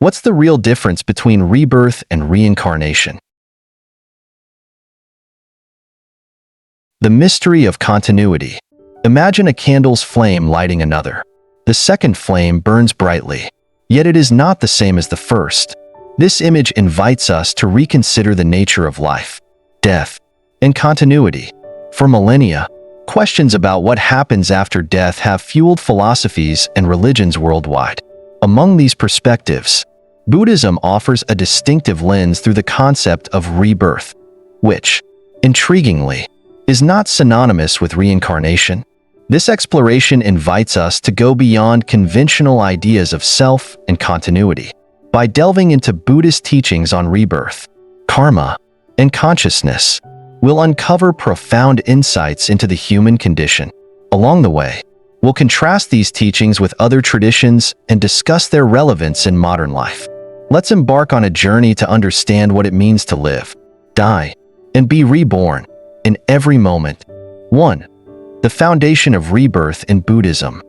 What's the real difference between rebirth and reincarnation? The mystery of continuity. Imagine a candle's flame lighting another. The second flame burns brightly, yet it is not the same as the first. This image invites us to reconsider the nature of life, death, and continuity. For millennia, questions about what happens after death have fueled philosophies and religions worldwide. Among these perspectives, Buddhism offers a distinctive lens through the concept of rebirth, which, intriguingly, is not synonymous with reincarnation. This exploration invites us to go beyond conventional ideas of self and continuity. By delving into Buddhist teachings on rebirth, karma, and consciousness, we'll uncover profound insights into the human condition. Along the way, we'll contrast these teachings with other traditions and discuss their relevance in modern life. Let's embark on a journey to understand what it means to live, die, and be reborn in every moment. 1. The foundation of rebirth in Buddhism.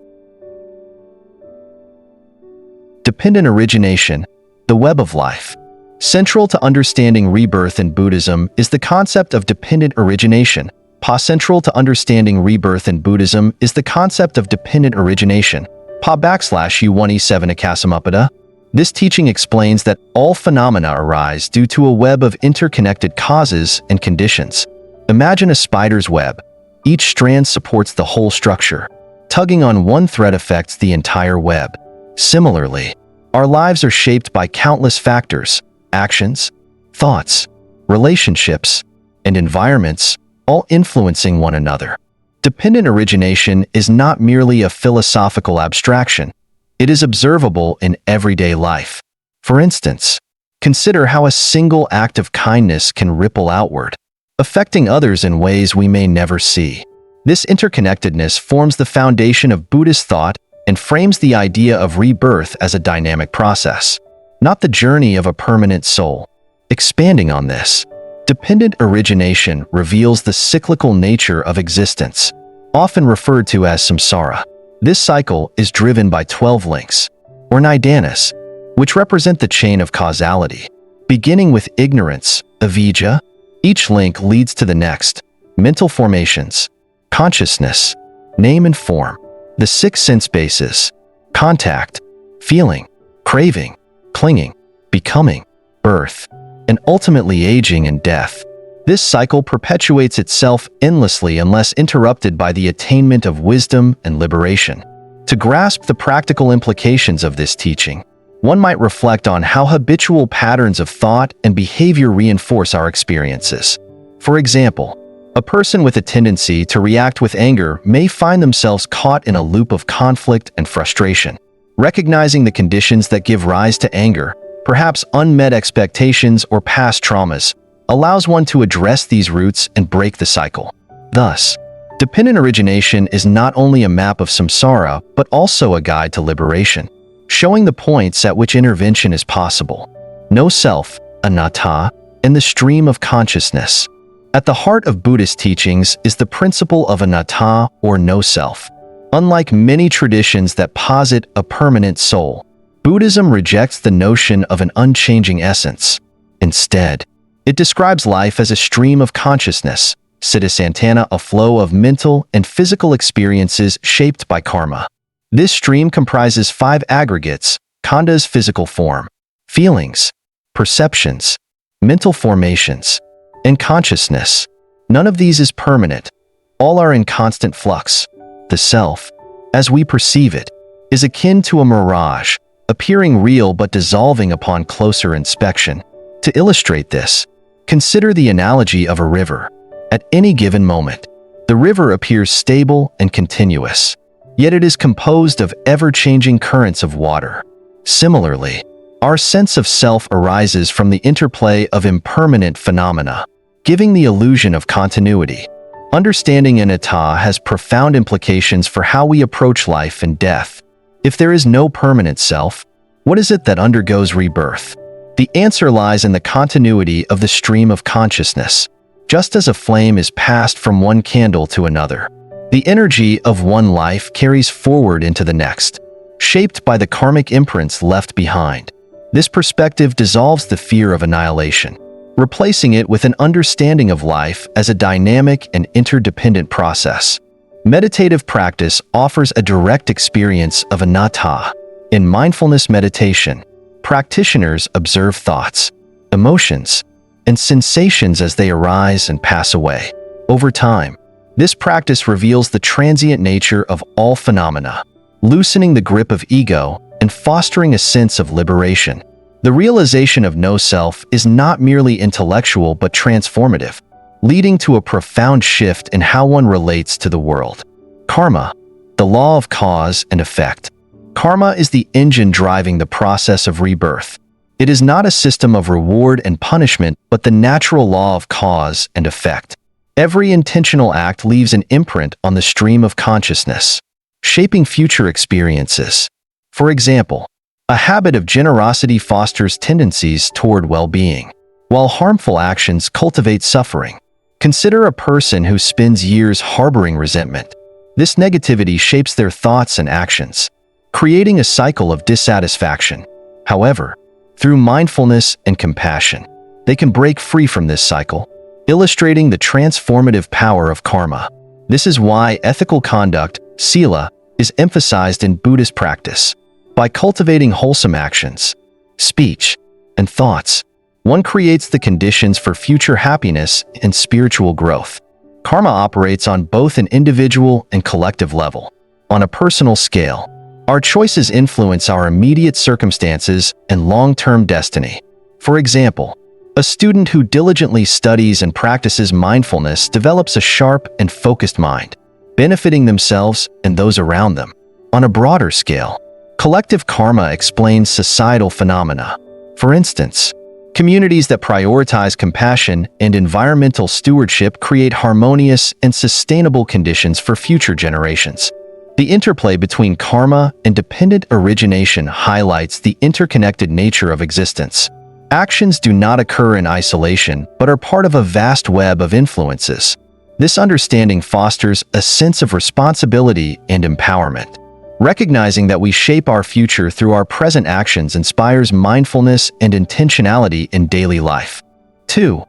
Dependent origination, the web of life. Central to understanding rebirth in Buddhism is the concept of dependent origination. Central to understanding rebirth in Buddhism is the concept of dependent origination. U1E7 Akasamapada. This teaching explains that all phenomena arise due to a web of interconnected causes and conditions. Imagine a spider's web. Each strand supports the whole structure. Tugging on one thread affects the entire web. Similarly, our lives are shaped by countless factors, actions, thoughts, relationships, and environments, all influencing one another. Dependent origination is not merely a philosophical abstraction. It is observable in everyday life. For instance, consider how a single act of kindness can ripple outward, affecting others in ways we may never see. This interconnectedness forms the foundation of Buddhist thought and frames the idea of rebirth as a dynamic process, not the journey of a permanent soul. Expanding on this, dependent origination reveals the cyclical nature of existence, often referred to as samsara. This cycle is driven by 12 links, or nidanas, which represent the chain of causality. Beginning with ignorance, avijja, each link leads to the next: mental formations, consciousness, name and form, the 6 sense bases, contact, feeling, craving, clinging, becoming, birth, and ultimately aging and death. This cycle perpetuates itself endlessly unless interrupted by the attainment of wisdom and liberation. To grasp the practical implications of this teaching, one might reflect on how habitual patterns of thought and behavior reinforce our experiences. For example, a person with a tendency to react with anger may find themselves caught in a loop of conflict and frustration. Recognizing the conditions that give rise to anger, perhaps unmet expectations or past traumas, allows one to address these roots and break the cycle. Thus, dependent origination is not only a map of samsara, but also a guide to liberation, showing the points at which intervention is possible. No self, anatta, and the stream of consciousness. At the heart of Buddhist teachings is the principle of anatta, or no self. Unlike many traditions that posit a permanent soul, Buddhism rejects the notion of an unchanging essence. Instead, it describes life as a stream of consciousness, Siddhisantana, a flow of mental and physical experiences shaped by karma. This stream comprises 5 aggregates: khandhas, physical form, feelings, perceptions, mental formations, and consciousness. None of these is permanent. All are in constant flux. The self, as we perceive it, is akin to a mirage, appearing real but dissolving upon closer inspection. To illustrate this, consider the analogy of a river. At any given moment, the river appears stable and continuous, yet it is composed of ever-changing currents of water. Similarly, our sense of self arises from the interplay of impermanent phenomena, giving the illusion of continuity. Understanding anatta has profound implications for how we approach life and death. If there is no permanent self, what is it that undergoes rebirth? The answer lies in the continuity of the stream of consciousness. Just as a flame is passed from one candle to another, the energy of one life carries forward into the next, shaped by the karmic imprints left behind. This perspective dissolves the fear of annihilation, replacing it with an understanding of life as a dynamic and interdependent process. Meditative practice offers a direct experience of anatta. In mindfulness meditation, practitioners observe thoughts, emotions, and sensations as they arise and pass away. Over time, this practice reveals the transient nature of all phenomena, loosening the grip of ego and fostering a sense of liberation. The realization of no self is not merely intellectual but transformative, leading to a profound shift in how one relates to the world. Karma, the law of cause and effect. Karma is the engine driving the process of rebirth. It is not a system of reward and punishment, but the natural law of cause and effect. Every intentional act leaves an imprint on the stream of consciousness, shaping future experiences. For example, a habit of generosity fosters tendencies toward well-being, while harmful actions cultivate suffering. Consider a person who spends years harboring resentment. This negativity shapes their thoughts and actions, creating a cycle of dissatisfaction. However, through mindfulness and compassion, they can break free from this cycle, illustrating the transformative power of karma. This is why ethical conduct, sila, is emphasized in Buddhist practice. By cultivating wholesome actions, speech, and thoughts, one creates the conditions for future happiness and spiritual growth. Karma operates on both an individual and collective level. On a personal scale, our choices influence our immediate circumstances and long-term destiny. For example, a student who diligently studies and practices mindfulness develops a sharp and focused mind, benefiting themselves and those around them. On a broader scale, collective karma explains societal phenomena. For instance, communities that prioritize compassion and environmental stewardship create harmonious and sustainable conditions for future generations. The interplay between karma and dependent origination highlights the interconnected nature of existence. Actions do not occur in isolation, but are part of a vast web of influences. This understanding fosters a sense of responsibility and empowerment. Recognizing that we shape our future through our present actions inspires mindfulness and intentionality in daily life. 2.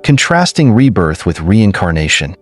Contrasting rebirth with reincarnation.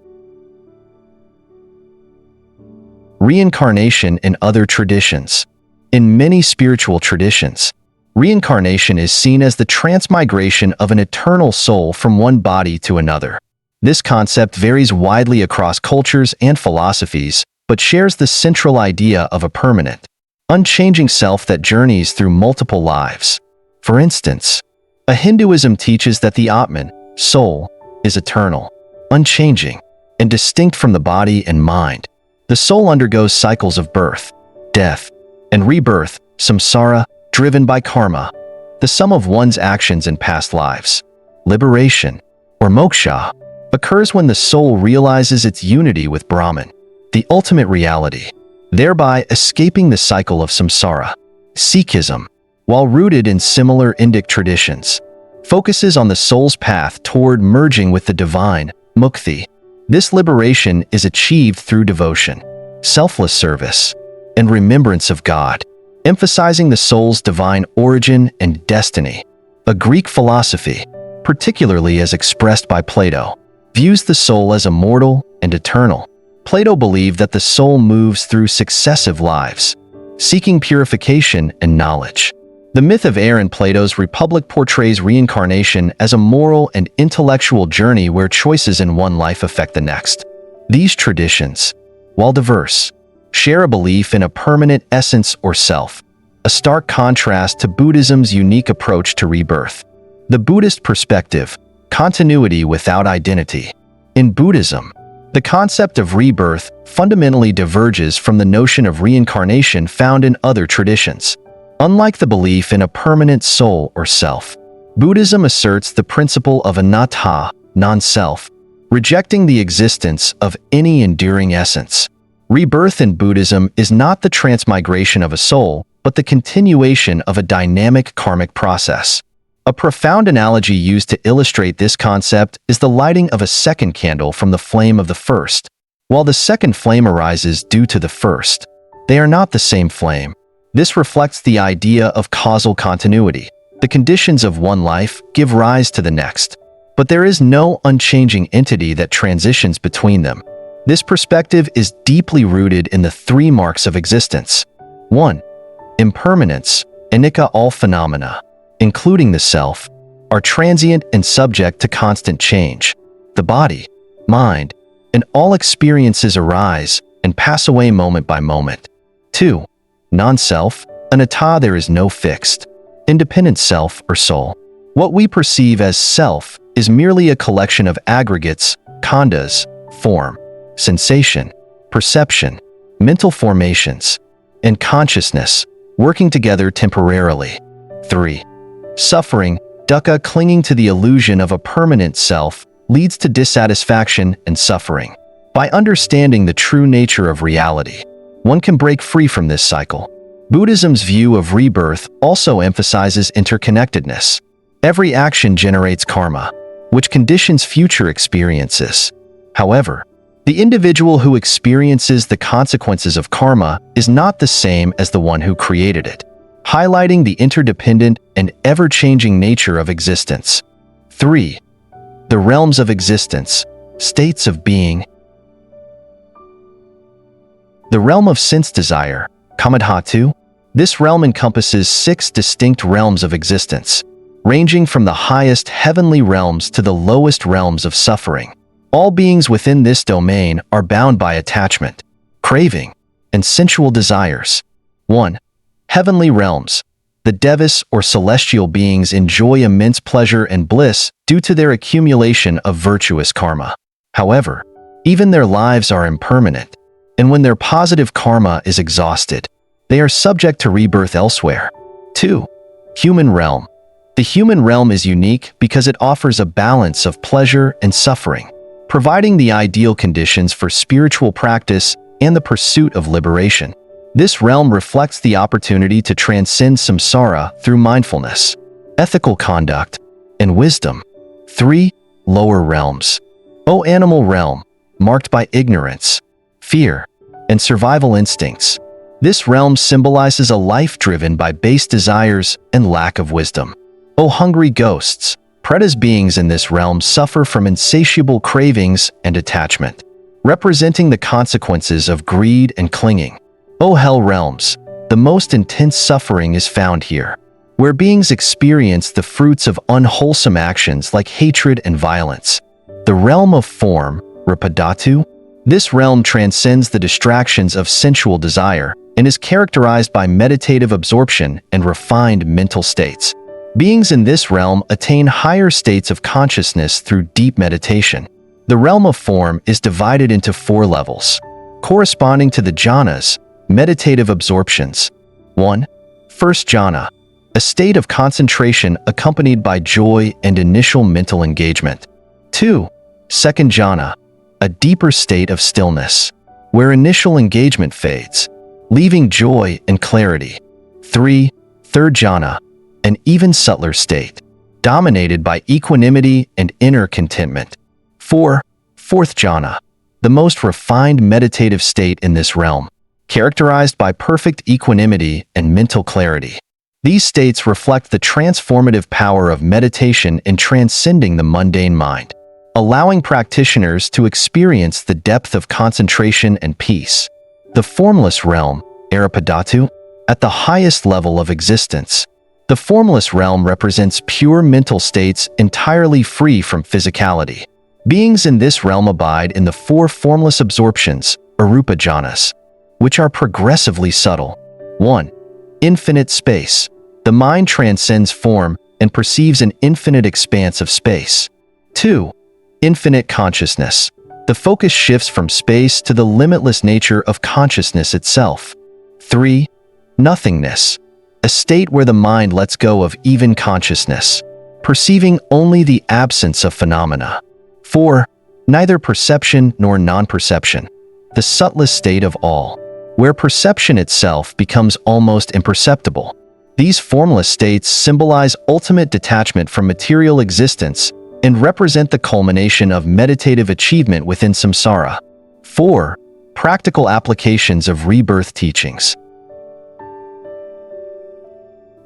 Reincarnation in other traditions. In many spiritual traditions, reincarnation is seen as the transmigration of an eternal soul from one body to another. This concept varies widely across cultures and philosophies, but shares the central idea of a permanent, unchanging self that journeys through multiple lives. For instance, Hinduism teaches that the Atman, soul, is eternal, unchanging, and distinct from the body and mind. The soul undergoes cycles of birth, death, and rebirth, samsara, driven by karma, the sum of one's actions in past lives. Liberation, or moksha, occurs when the soul realizes its unity with Brahman, the ultimate reality, thereby escaping the cycle of samsara. Sikhism, while rooted in similar Indic traditions, focuses on the soul's path toward merging with the divine, mukti. This liberation is achieved through devotion, selfless service, and remembrance of God, emphasizing the soul's divine origin and destiny. A Greek philosophy, particularly as expressed by Plato, views the soul as immortal and eternal. Plato believed that the soul moves through successive lives, seeking purification and knowledge. The myth of air in Plato's Republic portrays reincarnation as a moral and intellectual journey where choices in one life affect the next. These traditions, while diverse, share a belief in a permanent essence or self, a stark contrast to Buddhism's unique approach to rebirth. The Buddhist perspective, continuity without identity. In Buddhism, the concept of rebirth fundamentally diverges from the notion of reincarnation found in other traditions. Unlike the belief in a permanent soul or self, Buddhism asserts the principle of anatta, non-self, rejecting the existence of any enduring essence. Rebirth in Buddhism is not the transmigration of a soul, but the continuation of a dynamic karmic process. A profound analogy used to illustrate this concept is the lighting of a second candle from the flame of the first. While the second flame arises due to the first, they are not the same flame. This reflects the idea of causal continuity. The conditions of one life give rise to the next, but there is no unchanging entity that transitions between them. This perspective is deeply rooted in the three marks of existence. 1. Impermanence. Anicca. All phenomena, including the self, are transient and subject to constant change. The body, mind, and all experiences arise and pass away moment by moment. 2. Non-self. Anatta. There is no fixed, independent self or soul. What we perceive as self is merely a collection of aggregates, khandhas, form, sensation, perception, mental formations, and consciousness, working together temporarily. 3. Suffering. Dukkha. Clinging to the illusion of a permanent self leads to dissatisfaction and suffering. By understanding the true nature of reality, one can break free from this cycle. Buddhism's view of rebirth also emphasizes interconnectedness. Every action generates karma, which conditions future experiences. However, the individual who experiences the consequences of karma is not the same as the one who created it, highlighting the interdependent and ever-changing nature of existence. 3. The realms of existence, states of being. The realm of sense desire, kamadhatu. This realm encompasses 6 distinct realms of existence, ranging from the highest heavenly realms to the lowest realms of suffering. All beings within this domain are bound by attachment, craving, and sensual desires. 1. Heavenly realms. The devas or celestial beings enjoy immense pleasure and bliss due to their accumulation of virtuous karma. However, even their lives are impermanent, and when their positive karma is exhausted, they are subject to rebirth elsewhere. 2. Human realm. The human realm is unique because it offers a balance of pleasure and suffering, providing the ideal conditions for spiritual practice and the pursuit of liberation. This realm reflects the opportunity to transcend samsara through mindfulness, ethical conduct, and wisdom. 3. Lower realms. Animal realm, marked by ignorance, fear, and survival instincts. This realm symbolizes a life driven by base desires and lack of wisdom. Hungry ghosts. Pretas beings in this realm suffer from insatiable cravings and attachment, representing the consequences of greed and clinging. Hell realms. The most intense suffering is found here, where beings experience the fruits of unwholesome actions like hatred and violence. The realm of form, rupadhatu. This realm transcends the distractions of sensual desire and is characterized by meditative absorption and refined mental states. Beings in this realm attain higher states of consciousness through deep meditation. The realm of form is divided into 4 levels, corresponding to the jhanas, meditative absorptions. 1. First jhana, a state of concentration accompanied by joy and initial mental engagement. 2. Second jhana, a deeper state of stillness, where initial engagement fades, leaving joy and clarity. 3. Third jhana, an even subtler state, dominated by equanimity and inner contentment. 4. Fourth jhana, the most refined meditative state in this realm, characterized by perfect equanimity and mental clarity. These states reflect the transformative power of meditation in transcending the mundane mind, allowing practitioners to experience the depth of concentration and peace. The formless realm, Aripadhatu, at the highest level of existence. The formless realm represents pure mental states entirely free from physicality. Beings in this realm abide in the 4 formless absorptions, arupa jhanas, which are progressively subtle. 1. Infinite space. The mind transcends form and perceives an infinite expanse of space. 2. Infinite consciousness. The focus shifts from space to the limitless nature of consciousness itself. 3. Nothingness. A state where the mind lets go of even consciousness, perceiving only the absence of phenomena. 4. Neither perception nor non-perception. The subtlest state of all, where perception itself becomes almost imperceptible. These formless states symbolize ultimate detachment from material existence and represent the culmination of meditative achievement within samsara. 4. Practical applications of rebirth teachings.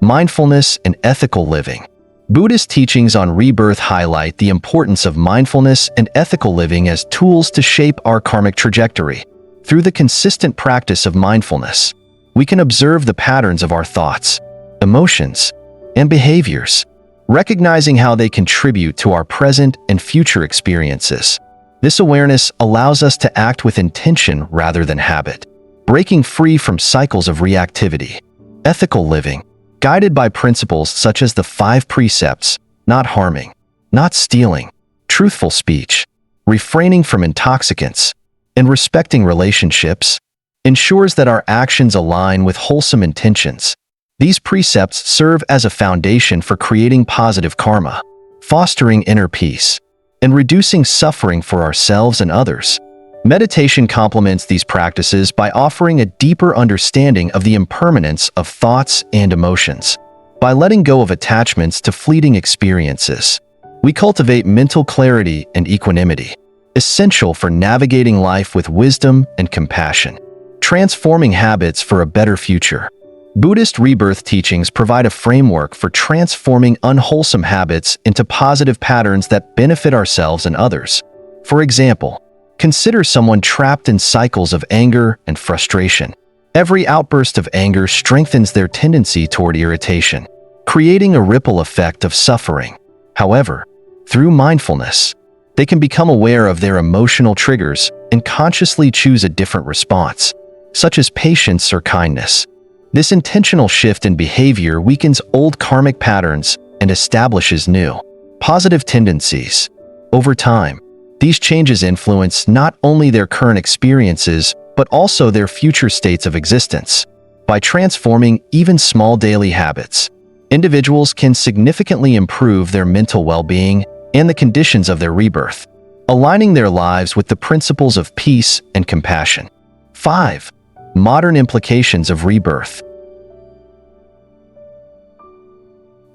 mindfulness, and ethical living. Buddhist teachings on rebirth highlight the importance of mindfulness and ethical living as tools to shape our karmic trajectory. Through the consistent practice of mindfulness, we can observe the patterns of our thoughts, emotions, and behaviors, recognizing how they contribute to our present and future experiences. This awareness allows us to act with intention rather than habit, breaking free from cycles of reactivity. Ethical living, guided by principles such as the 5 precepts: not harming, not stealing, truthful speech, refraining from intoxicants, and respecting relationships, ensures that our actions align with wholesome intentions. These precepts serve as a foundation for creating positive karma, fostering inner peace, and reducing suffering for ourselves and others. Meditation complements these practices by offering a deeper understanding of the impermanence of thoughts and emotions. By letting go of attachments to fleeting experiences, we cultivate mental clarity and equanimity, essential for navigating life with wisdom and compassion, transforming habits for a better future. Buddhist rebirth teachings provide a framework for transforming unwholesome habits into positive patterns that benefit ourselves and others. For example, consider someone trapped in cycles of anger and frustration. Every outburst of anger strengthens their tendency toward irritation, creating a ripple effect of suffering. However, through mindfulness, they can become aware of their emotional triggers and consciously choose a different response, such as patience or kindness. This intentional shift in behavior weakens old karmic patterns and establishes new, positive tendencies. Over time, these changes influence not only their current experiences, but also their future states of existence. By transforming even small daily habits, individuals can significantly improve their mental well-being and the conditions of their rebirth, aligning their lives with the principles of peace and compassion. 5. Modern implications of rebirth.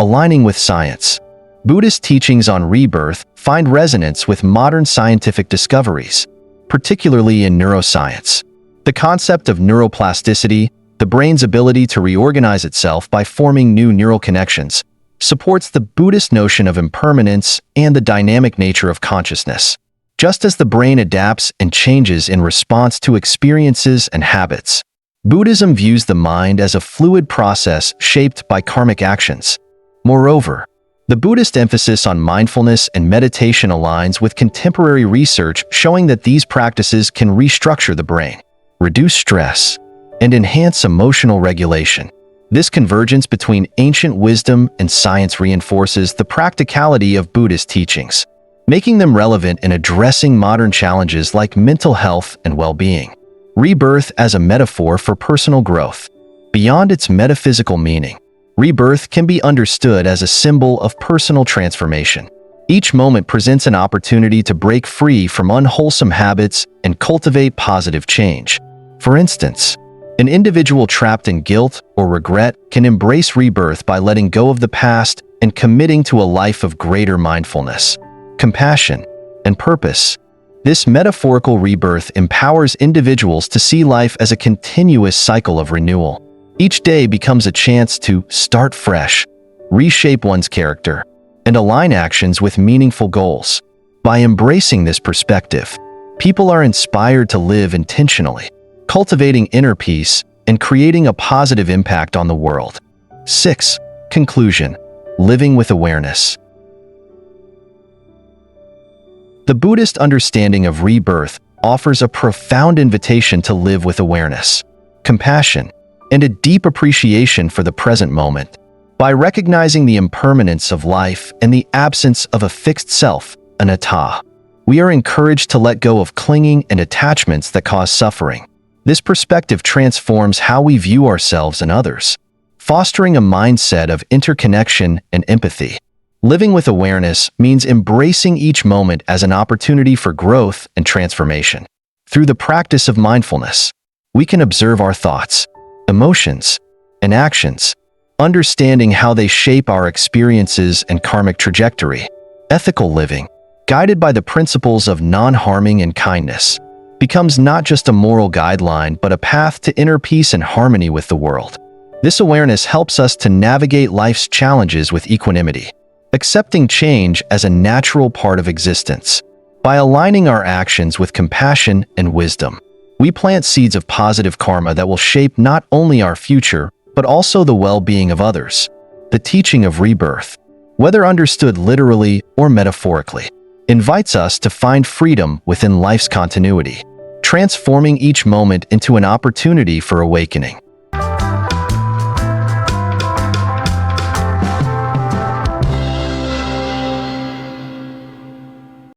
Aligning with science. Buddhist teachings on rebirth find resonance with modern scientific discoveries, particularly in neuroscience. The concept of neuroplasticity, the brain's ability to reorganize itself by forming new neural connections, supports the Buddhist notion of impermanence and the dynamic nature of consciousness. Just as the brain adapts and changes in response to experiences and habits, Buddhism views the mind as a fluid process shaped by karmic actions. Moreover, the Buddhist emphasis on mindfulness and meditation aligns with contemporary research showing that these practices can restructure the brain, reduce stress, and enhance emotional regulation. This convergence between ancient wisdom and science reinforces the practicality of Buddhist teachings, making them relevant in addressing modern challenges like mental health and well-being. Rebirth as a metaphor for personal growth. Beyond its metaphysical meaning, rebirth can be understood as a symbol of personal transformation. Each moment presents an opportunity to break free from unwholesome habits and cultivate positive change. For instance, an individual trapped in guilt or regret can embrace rebirth by letting go of the past and committing to a life of greater mindfulness, compassion, and purpose. This metaphorical rebirth empowers individuals to see life as a continuous cycle of renewal. Each day becomes a chance to start fresh, reshape one's character, and align actions with meaningful goals. By embracing this perspective, people are inspired to live intentionally, cultivating inner peace and creating a positive impact on the world. 6. Conclusion: living with awareness. The Buddhist understanding of rebirth offers a profound invitation to live with awareness, compassion, and a deep appreciation for the present moment. By recognizing the impermanence of life and the absence of a fixed self, anatta, we are encouraged to let go of clinging and attachments that cause suffering. This perspective transforms how we view ourselves and others, fostering a mindset of interconnection and empathy. Living with awareness means embracing each moment as an opportunity for growth and transformation. Through the practice of mindfulness, we can observe our thoughts, emotions, and actions, understanding how they shape our experiences and karmic trajectory. Ethical living, guided by the principles of non-harming and kindness, becomes not just a moral guideline but a path to inner peace and harmony with the world. This awareness helps us to navigate life's challenges with equanimity, accepting change as a natural part of existence. By aligning our actions with compassion and wisdom, we plant seeds of positive karma that will shape not only our future, but also the well-being of others. The teaching of rebirth, whether understood literally or metaphorically, invites us to find freedom within life's continuity, transforming each moment into an opportunity for awakening.